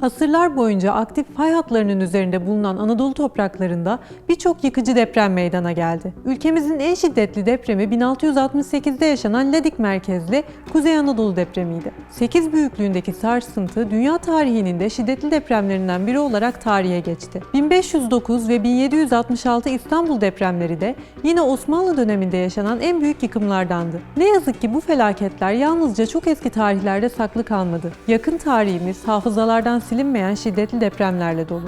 Asırlar boyunca aktif fay hatlarının üzerinde bulunan Anadolu topraklarında birçok yıkıcı deprem meydana geldi. Ülkemizin en şiddetli depremi 1668'de yaşanan Ladik merkezli Kuzey Anadolu depremiydi. 8 büyüklüğündeki sarsıntı dünya tarihinin de şiddetli depremlerinden biri olarak tarihe geçti. 1509 ve 1766 İstanbul depremleri de yine Osmanlı döneminde yaşanan en büyük yıkımlardandı. Ne yazık ki bu felaketler yalnızca çok eski tarihlerde saklı kalmadı. Yakın tarihimiz hafızalardan silinmeyen şiddetli depremlerle dolu.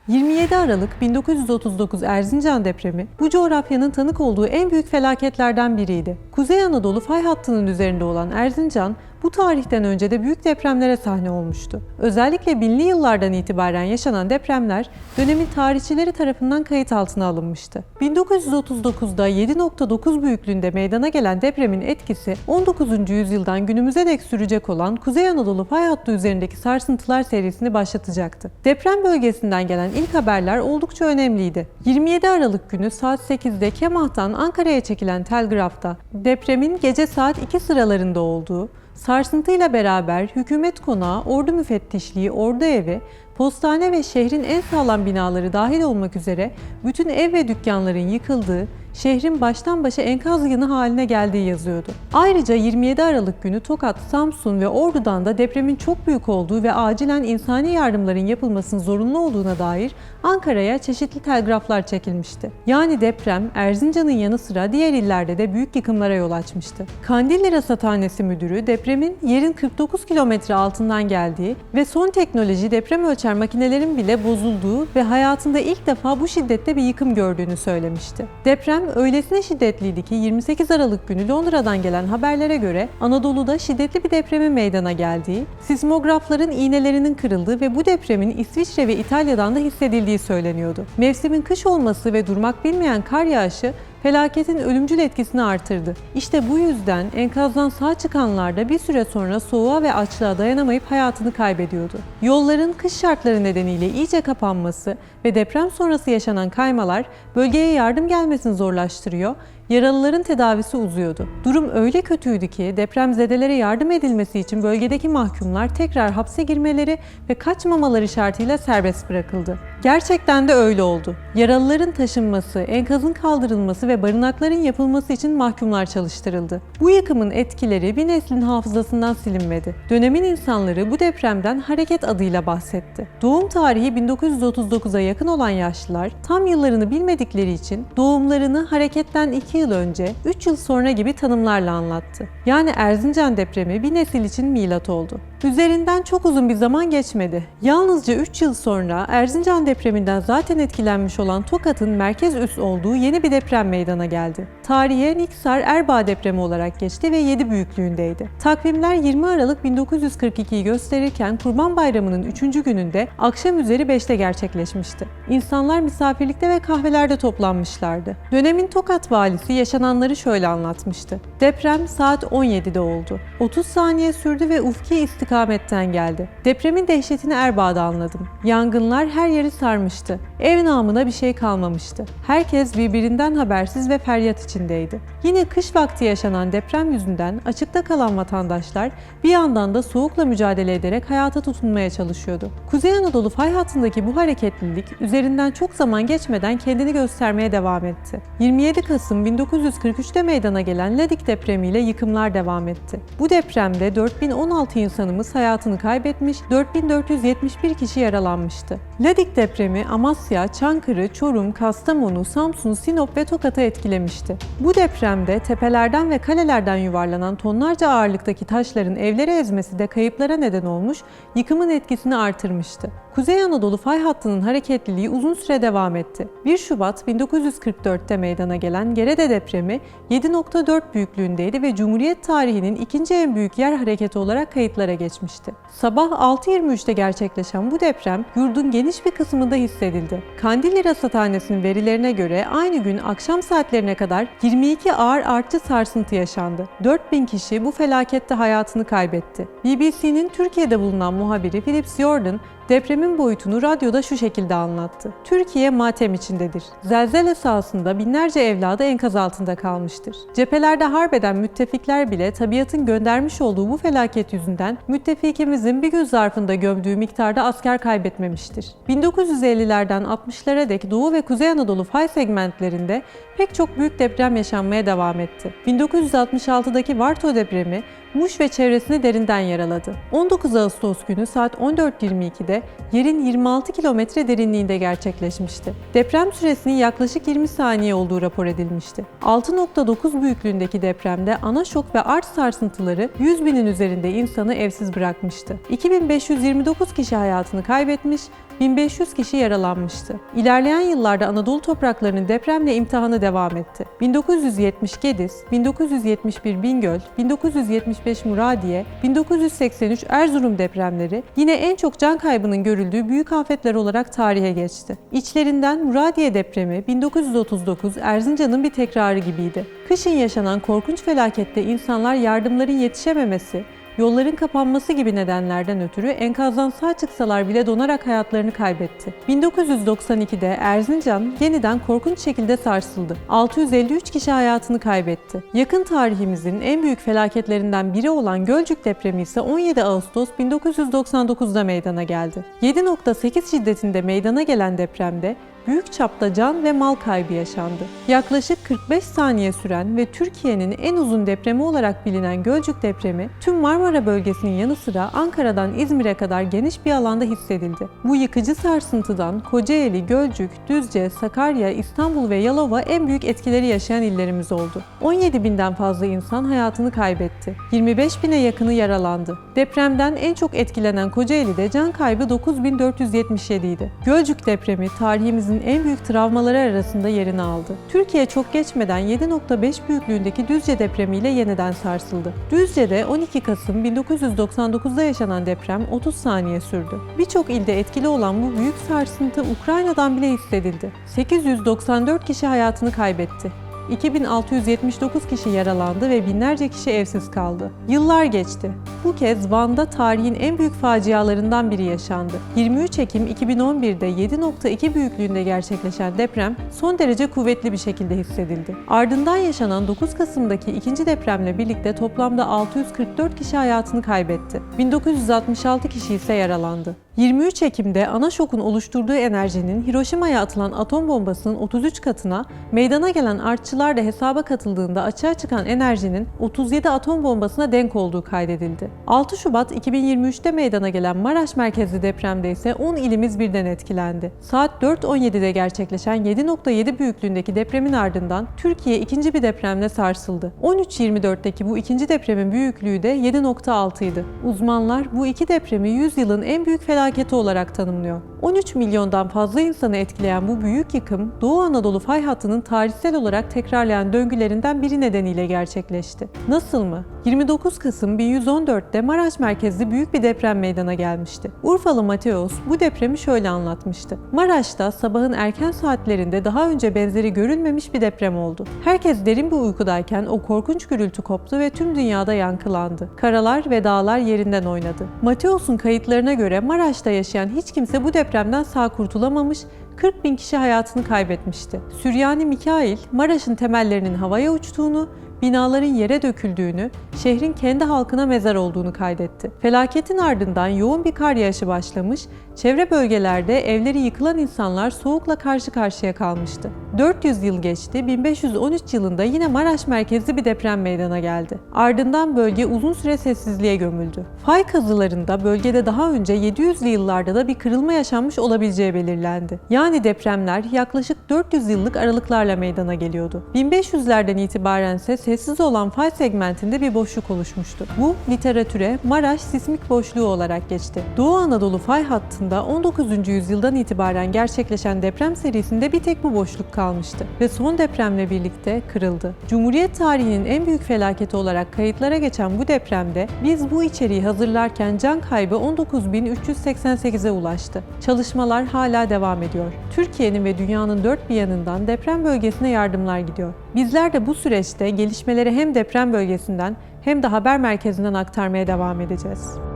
27 Aralık 1939 Erzincan depremi bu coğrafyanın tanık olduğu en büyük felaketlerden biriydi. Kuzey Anadolu fay hattının üzerinde olan Erzincan bu tarihten önce de büyük depremlere sahne olmuştu. Özellikle binli yıllardan itibaren yaşanan depremler dönemin tarihçileri tarafından kayıt altına alınmıştı. 1939'da 7.9 büyüklüğünde meydana gelen depremin etkisi 19. yüzyıldan günümüze dek sürecek olan Kuzey Anadolu fay hattı üzerindeki sarsıntılar serisini başlatacaktı. Deprem bölgesinden gelen ilk haberler oldukça önemliydi. 27 Aralık günü saat 8'de Kemah'tan Ankara'ya çekilen telgrafta depremin gece saat 2 sıralarında olduğu, sarsıntıyla beraber hükümet konağı, ordu müfettişliği, ordu evi, postane ve şehrin en sağlam binaları dahil olmak üzere bütün ev ve dükkanların yıkıldığı, şehrin baştan başa enkaz yığını haline geldiği yazıyordu. Ayrıca 27 Aralık günü Tokat, Samsun ve Ordu'dan da depremin çok büyük olduğu ve acilen insani yardımların yapılmasının zorunlu olduğuna dair Ankara'ya çeşitli telgraflar çekilmişti. Yani deprem Erzincan'ın yanı sıra diğer illerde de büyük yıkımlara yol açmıştı. Kandilli Rasathanesi Müdürü depremin yerin 49 kilometre altından geldiği ve son teknoloji deprem ölçer makinelerin bile bozulduğu ve hayatında ilk defa bu şiddette bir yıkım gördüğünü söylemişti. Deprem öylesine şiddetliydi ki 28 Aralık günü Londra'dan gelen haberlere göre Anadolu'da şiddetli bir depremin meydana geldiği, sismografların iğnelerinin kırıldığı ve bu depremin İsviçre ve İtalya'dan da hissedildiği söyleniyordu. Mevsimin kış olması ve durmak bilmeyen kar yağışı felaketin ölümcül etkisini artırdı. İşte bu yüzden enkazdan sağ çıkanlar da bir süre sonra soğuğa ve açlığa dayanamayıp hayatını kaybediyordu. Yolların kış şartları nedeniyle iyice kapanması ve deprem sonrası yaşanan kaymalar bölgeye yardım gelmesini zorlaştırıyor, yaralıların tedavisi uzuyordu. Durum öyle kötüydü ki depremzedelere yardım edilmesi için bölgedeki mahkumlar tekrar hapse girmeleri ve kaçmamaları şartıyla serbest bırakıldı. Gerçekten de öyle oldu. Yaralıların taşınması, enkazın kaldırılması ve barınakların yapılması için mahkumlar çalıştırıldı. Bu yıkımın etkileri bir neslin hafızasından silinmedi. Dönemin insanları bu depremden hareket adıyla bahsetti. Doğum tarihi 1939'a yakın olan yaşlılar tam yıllarını bilmedikleri için doğumlarını hareketten 2 yıl önce, 3 yıl sonra gibi tanımlarla anlattı. Yani Erzincan depremi bir nesil için milat oldu. Üzerinden çok uzun bir zaman geçmedi. Yalnızca 3 yıl sonra Erzincan depreminden zaten etkilenmiş olan Tokat'ın merkez üs olduğu yeni bir deprem meydana geldi. Tarihe Niksar Erbaa depremi olarak geçti ve 7 büyüklüğündeydi. Takvimler 20 Aralık 1942'yi gösterirken Kurban Bayramı'nın 3. gününde akşam üzeri 5'te gerçekleşmişti. İnsanlar misafirlikte ve kahvelerde toplanmışlardı. Dönemin Tokat valisi yaşananları şöyle anlatmıştı. Deprem saat 17'de oldu. 30 saniye sürdü ve ufki istikametten geldi. Depremin dehşetini Erbaa'da anladım. Yangınlar her yeri sarmıştı. Ev namına bir şey kalmamıştı. Herkes birbirinden habersiz ve feryat içindeydi. Yine kış vakti yaşanan deprem yüzünden açıkta kalan vatandaşlar bir yandan da soğukla mücadele ederek hayata tutunmaya çalışıyordu. Kuzey Anadolu fay hattındaki bu hareketlilik üzerinden çok zaman geçmeden kendini göstermeye devam etti. 27 Kasım 1943'te meydana gelen Ladik depremiyle yıkımlar devam etti. Bu depremde 4016 insanımız hayatını kaybetmiş, 4471 kişi yaralanmıştı. Ladik depremi Amasya, Çankırı, Çorum, Kastamonu, Samsun, Sinop ve Tokat'ı etkilemişti. Bu depremde tepelerden ve kalelerden yuvarlanan tonlarca ağırlıktaki taşların evleri ezmesi de kayıplara neden olmuş, yıkımın etkisini artırmıştı. Kuzey Anadolu fay hattının hareketliliği uzun süre devam etti. 1 Şubat 1944'te meydana gelen Gerede depremi 7.4 büyüklüğündeydi ve Cumhuriyet tarihinin ikinci en büyük yer hareketi olarak kayıtlara geçmişti. Sabah 6.23'te gerçekleşen bu deprem yurdun geniş bir kısmında hissedildi. Kandilli Rasathanesi'nin verilerine göre aynı gün akşam saatlerine kadar 22 ağır artçı sarsıntı yaşandı. 4000 kişi bu felakette hayatını kaybetti. BBC'nin Türkiye'de bulunan muhabiri Philip Jordan, Depremin boyutunu radyoda şu şekilde anlattı. Türkiye matem içindedir. Zelzele sahasında binlerce evladı enkaz altında kalmıştır. Cephelerde harbeden müttefikler bile tabiatın göndermiş olduğu bu felaket yüzünden müttefikimizin bir gün zarfında gömdüğü miktarda asker kaybetmemiştir. 1950'lerden 60'lara dek Doğu ve Kuzey Anadolu fay segmentlerinde pek çok büyük deprem yaşanmaya devam etti. 1966'daki Varto depremi Muş ve çevresini derinden yaraladı. 19 Ağustos günü saat 14.22'de yerin 26 kilometre derinliğinde gerçekleşmişti. Deprem süresinin yaklaşık 20 saniye olduğu rapor edilmişti. 6.9 büyüklüğündeki depremde ana şok ve arç sarsıntıları 100 binin üzerinde insanı evsiz bırakmıştı. 2529 kişi hayatını kaybetmiş, 1500 kişi yaralanmıştı. İlerleyen yıllarda Anadolu topraklarının depremle imtihanı devam etti. 1970 Gediz, 1971 Bingöl, 1975 Muradiye, 1983 Erzurum depremleri yine en çok can kaybının görüldüğü büyük afetler olarak tarihe geçti. İçlerinden Muradiye depremi 1939 Erzincan'ın bir tekrarı gibiydi. Kışın yaşanan korkunç felakette insanlar yardımların yetişememesi, yolların kapanması gibi nedenlerden ötürü enkazdan sağ çıksalar bile donarak hayatlarını kaybetti. 1992'de Erzincan yeniden korkunç şekilde sarsıldı. 653 kişi hayatını kaybetti. Yakın tarihimizin en büyük felaketlerinden biri olan Gölcük depremi ise 17 Ağustos 1999'da meydana geldi. 7.8 şiddetinde meydana gelen depremde büyük çapta can ve mal kaybı yaşandı. Yaklaşık 45 saniye süren ve Türkiye'nin en uzun depremi olarak bilinen Gölcük depremi, tüm Marmara bölgesinin yanı sıra Ankara'dan İzmir'e kadar geniş bir alanda hissedildi. Bu yıkıcı sarsıntıdan Kocaeli, Gölcük, Düzce, Sakarya, İstanbul ve Yalova en büyük etkileri yaşayan illerimiz oldu. 17 binden fazla insan hayatını kaybetti. 25 bine yakını yaralandı. Depremden en çok etkilenen Kocaeli'de can kaybı 9477 idi. Gölcük depremi tarihimizin en büyük travmaları arasında yerini aldı. Türkiye çok geçmeden 7.5 büyüklüğündeki Düzce depremiyle yeniden sarsıldı. Düzce'de 12 Kasım 1999'da yaşanan deprem 30 saniye sürdü. Birçok ilde etkili olan bu büyük sarsıntı Ukrayna'dan bile hissedildi. 894 kişi hayatını kaybetti. 2679 kişi yaralandı ve binlerce kişi evsiz kaldı. Yıllar geçti. Bu kez Van'da tarihin en büyük facialarından biri yaşandı. 23 Ekim 2011'de 7.2 büyüklüğünde gerçekleşen deprem son derece kuvvetli bir şekilde hissedildi. Ardından yaşanan 9 Kasım'daki ikinci depremle birlikte toplamda 644 kişi hayatını kaybetti. 1966 kişi ise yaralandı. 23 Ekim'de ana şokun oluşturduğu enerjinin Hiroşima'ya atılan atom bombasının 33 katına, meydana gelen artçılar da hesaba katıldığında açığa çıkan enerjinin 37 atom bombasına denk olduğu kaydedildi. 6 Şubat 2023'te meydana gelen Maraş merkezli depremde ise 10 ilimiz birden etkilendi. Saat 4.17'de gerçekleşen 7.7 büyüklüğündeki depremin ardından Türkiye ikinci bir depremle sarsıldı. 13.24'teki bu ikinci depremin büyüklüğü de 7.6 idi. Uzmanlar bu iki depremi 100 yılın en büyük felaketi olarak tanımlıyor. 13 milyondan fazla insanı etkileyen bu büyük yıkım, Doğu Anadolu fay hattının tarihsel olarak tekrarlayan döngülerinden biri nedeniyle gerçekleşti. Nasıl mı? 29 Kasım 1114'te Maraş merkezli büyük bir deprem meydana gelmişti. Urfalı Mateos bu depremi şöyle anlatmıştı. Maraş'ta sabahın erken saatlerinde daha önce benzeri görülmemiş bir deprem oldu. Herkes derin bir uykudayken o korkunç gürültü koptu ve tüm dünyada yankılandı. Karalar ve dağlar yerinden oynadı. Mateos'un kayıtlarına göre Maraş'ta yaşayan hiç kimse bu depremden sağ kurtulamamış, 40 bin kişi hayatını kaybetmişti. Süryani Mikail, Maraş'ın temellerinin havaya uçtuğunu, binaların yere döküldüğünü, şehrin kendi halkına mezar olduğunu kaydetti. Felaketin ardından yoğun bir kar yağışı başlamış, çevre bölgelerde evleri yıkılan insanlar soğukla karşı karşıya kalmıştı. 400 yıl geçti, 1513 yılında yine Maraş merkezli bir deprem meydana geldi. Ardından bölge uzun süre sessizliğe gömüldü. Fay kazılarında bölgede daha önce 700'lü yıllarda da bir kırılma yaşanmış olabileceği belirlendi. Yani depremler yaklaşık 400 yıllık aralıklarla meydana geliyordu. 1500'lerden itibaren ise sessiz olan fay segmentinde bir boşluk oluşmuştu. Bu literatüre Maraş sismik boşluğu olarak geçti. Doğu Anadolu fay hattında 19. yüzyıldan itibaren gerçekleşen deprem serisinde bir tek bu boşluk kalmıştı ve son depremle birlikte kırıldı. Cumhuriyet tarihinin en büyük felaketi olarak kayıtlara geçen bu depremde biz bu içeriği hazırlarken can kaybı 19.388'e ulaştı. Çalışmalar hala devam ediyor. Türkiye'nin ve dünyanın dört bir yanından deprem bölgesine yardımlar gidiyor. Bizler de bu süreçte gelişmeleri hem deprem bölgesinden hem de haber merkezinden aktarmaya devam edeceğiz.